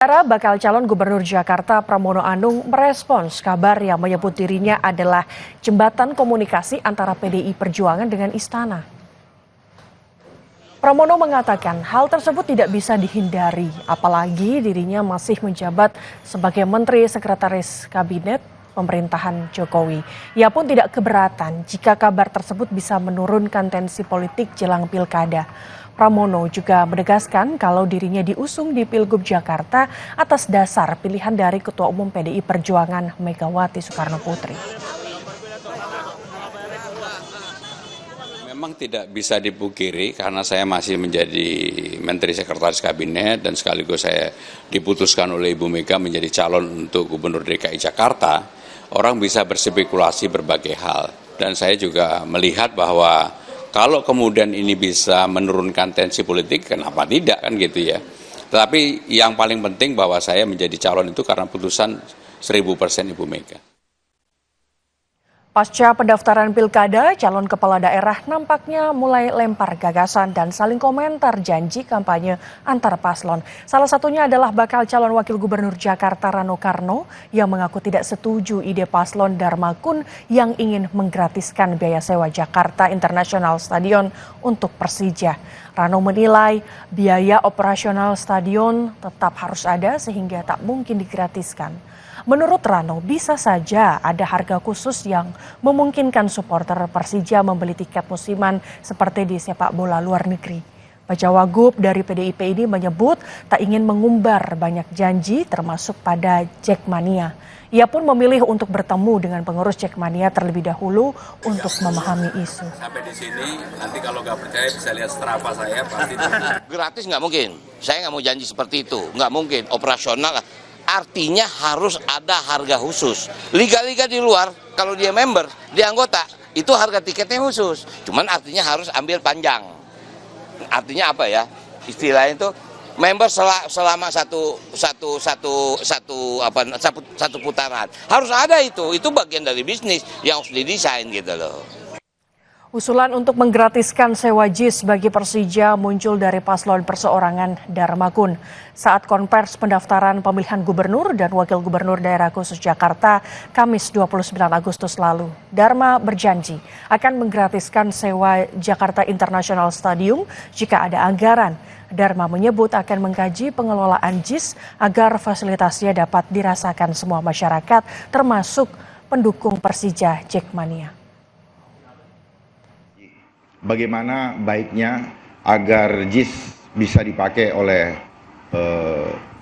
Saudara bakal calon gubernur Jakarta Pramono Anung merespons kabar yang menyebut dirinya adalah jembatan komunikasi antara PDI Perjuangan dengan Istana. Pramono mengatakan hal tersebut tidak bisa dihindari, apalagi dirinya masih menjabat sebagai Menteri Sekretaris Kabinet pemerintahan Jokowi. Ia pun tidak keberatan jika kabar tersebut bisa menurunkan tensi politik jelang pilkada. Pramono juga menegaskan kalau dirinya diusung di Pilgub Jakarta atas dasar pilihan dari Ketua Umum PDI Perjuangan Megawati Soekarno Putri. Memang tidak bisa dipungkiri karena saya masih menjadi Menteri Sekretaris Kabinet dan sekaligus saya diputuskan oleh Ibu Mega menjadi calon untuk Gubernur DKI Jakarta. Orang bisa berspekulasi berbagai hal dan saya juga melihat bahwa kalau kemudian ini bisa menurunkan tensi politik, kenapa tidak kan gitu ya. Tetapi yang paling penting bahwa saya menjadi calon itu karena putusan 1000% Ibu Mega. Pasca pendaftaran pilkada, calon kepala daerah nampaknya mulai lempar gagasan dan saling komentar janji kampanye antar paslon. Salah satunya adalah bakal calon wakil gubernur Jakarta Rano Karno yang mengaku tidak setuju ide paslon Darmakun yang ingin menggratiskan biaya sewa Jakarta International Stadium untuk Persija. Rano menilai biaya operasional stadion tetap harus ada sehingga tak mungkin digratiskan. Menurut Rano, bisa saja ada harga khusus yang memungkinkan supporter Persija membeli tiket musiman seperti di sepak bola luar negeri. Bacawagup dari PDIP ini menyebut tak ingin mengumbar banyak janji termasuk pada Jackmania. Ia pun memilih untuk bertemu dengan pengurus Jackmania terlebih dahulu untuk memahami isu. Sampai di sini, nanti kalau nggak percaya bisa lihat Strava saya pasti. Gratis nggak mungkin, saya nggak mau janji seperti itu, nggak mungkin, operasional lah. Artinya harus ada harga khusus. Liga-liga di luar, kalau dia member, dia anggota, itu harga tiketnya khusus. Cuman artinya harus ambil panjang. Artinya apa ya? Istilahnya itu member selama satu putaran. Harus ada itu bagian dari bisnis yang harus didesain gitu loh. Usulan untuk menggratiskan sewa JIS bagi Persija muncul dari paslon perseorangan Darmakun. Saat konvers pendaftaran pemilihan gubernur dan wakil gubernur daerah khusus Jakarta, Kamis 29 Agustus lalu, Darma berjanji akan menggratiskan sewa Jakarta International Stadium jika ada anggaran. Darma menyebut akan mengkaji pengelolaan JIS agar fasilitasnya dapat dirasakan semua masyarakat, termasuk pendukung Persija Jackmania. Bagaimana baiknya agar JIS bisa dipakai oleh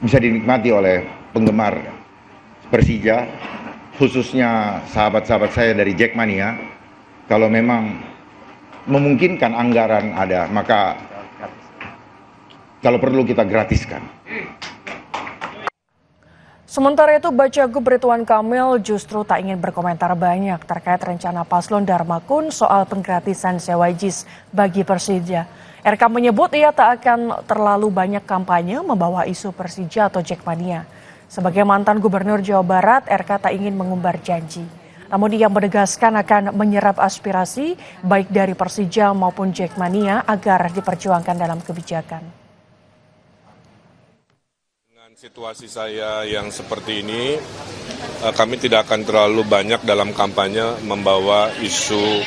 bisa dinikmati oleh penggemar Persija, khususnya sahabat-sahabat saya dari Jackmania. Kalau memang memungkinkan anggaran ada, maka kalau perlu kita gratiskan. Sementara itu, Bacagup Ridwan Kamil justru tak ingin berkomentar banyak terkait rencana paslon Darmakun soal penggratisan sewa JIS bagi Persija. RK menyebut ia tak akan terlalu banyak kampanye membawa isu Persija atau Jackmania. Sebagai mantan gubernur Jawa Barat, RK tak ingin mengumbar janji. Namun ia menegaskan akan menyerap aspirasi baik dari Persija maupun Jackmania agar diperjuangkan dalam kebijakan. Situasi saya yang seperti ini, kami tidak akan terlalu banyak dalam kampanye membawa isu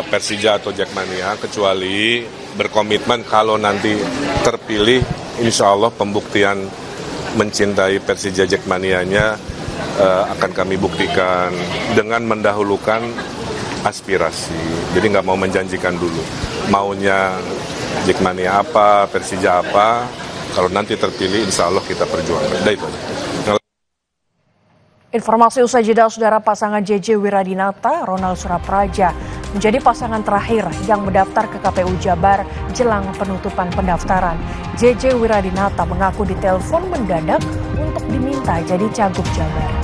Persija atau Jackmania, kecuali berkomitmen kalau nanti terpilih, insya Allah pembuktian mencintai Persija Jackmanianya akan kami buktikan dengan mendahulukan aspirasi. Jadi nggak mau menjanjikan dulu, maunya Jackmania apa, Persija apa. Kalau nanti terpilih, insya Allah kita perjuangkan. Informasi usai jeda, saudara, pasangan JJ Wiradinata, Ronald Surapraja menjadi pasangan terakhir yang mendaftar ke KPU Jabar jelang penutupan pendaftaran. JJ Wiradinata mengaku ditelepon mendadak untuk diminta jadi cagup Jabar.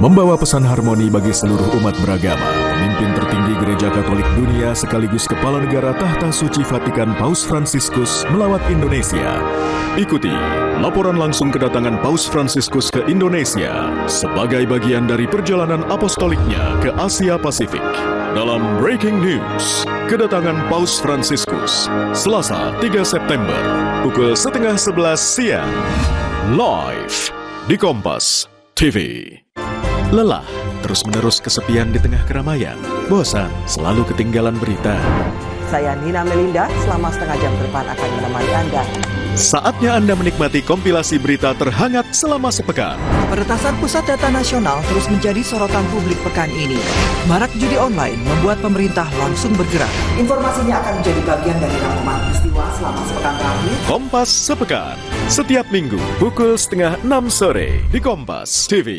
Membawa pesan harmoni bagi seluruh umat beragama. Pemimpin tertinggi Gereja Katolik Dunia sekaligus Kepala Negara Tahta Suci Vatikan Paus Fransiskus melawat Indonesia. Ikuti laporan langsung kedatangan Paus Fransiskus ke Indonesia sebagai bagian dari perjalanan apostoliknya ke Asia Pasifik. Dalam Breaking News, kedatangan Paus Fransiskus, Selasa 3 September, pukul 10:30 siang, live di Kompas TV. Lelah terus-menerus kesepian di tengah keramaian, bosan selalu ketinggalan berita. Saya Nina Melinda, selama setengah jam ke depan akan menemani Anda. Saatnya Anda menikmati kompilasi berita terhangat selama sepekan. Peretasan Pusat Data Nasional terus menjadi sorotan publik pekan ini. Marak judi online membuat pemerintah langsung bergerak. Informasinya akan menjadi bagian dari rangkuman peristiwa selama sepekan terakhir. Kompas Sepekan, setiap minggu pukul 5:30 sore di Kompas TV.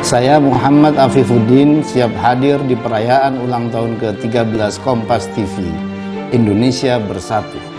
Saya Muhammad Afifuddin siap hadir di perayaan ulang tahun ke-13 Kompas TV. Indonesia Bersatu.